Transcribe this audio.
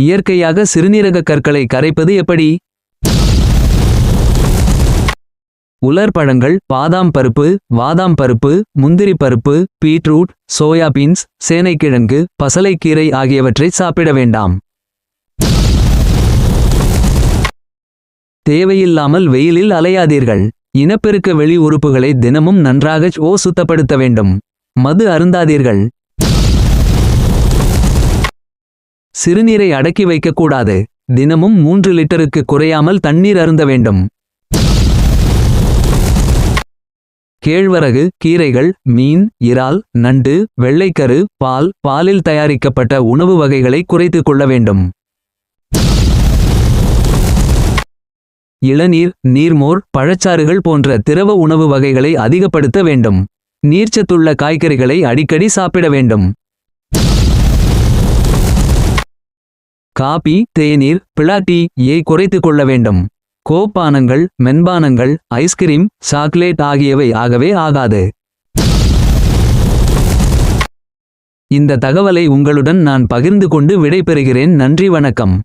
இயற்கையாக சிறுநீரக கற்களை கரைப்பது எப்படி? உலர் பழங்கள், பாதாம் பருப்பு, வாதாம் பருப்பு, முந்திரி பருப்பு, பீட்ரூட், சோயாபீன்ஸ், சேனைக்கிழங்கு, பசலைக்கீரை ஆகியவற்றை சாப்பிட வேண்டாம். தேவையில்லாமல் வெயிலில் அலையாதீர்கள். இனப்பெருக்க வெளி உறுப்புகளை தினமும் நன்றாக சுத்தப்படுத்த வேண்டும். மது அருந்தாதீர்கள். சிறுநீரை அடக்கி வைக்கக்கூடாது. தினமும் 3 லிட்டருக்கு குறையாமல் தண்ணீர் அருந்த வேண்டும். கேழ்வரகு, கீரைகள், மீன், இறால், நண்டு, வெள்ளைக்கரு, பாலில் தயாரிக்கப்பட்ட உணவு வகைகளை குறைத்துக் கொள்ள வேண்டும். இளநீர், நீர்மோர், பழச்சாறுகள் போன்ற திரவ உணவு வகைகளை அதிகப்படுத்த வேண்டும். நீர்ச்சத்துள்ள காய்கறிகளை அடிக்கடி சாப்பிட வேண்டும். காபி, தேநீர், பிளாட்டி குறைத்துக் கொள்ள வேண்டும். கோப்பானங்கள், மென்பானங்கள், ஐஸ்கிரீம், சாக்லேட் ஆகியவை ஆகவே ஆகாது. இந்த தகவலை உங்களுடன் நான் பகிர்ந்து கொண்டு விடைபெறுகிறேன். நன்றி, வணக்கம்.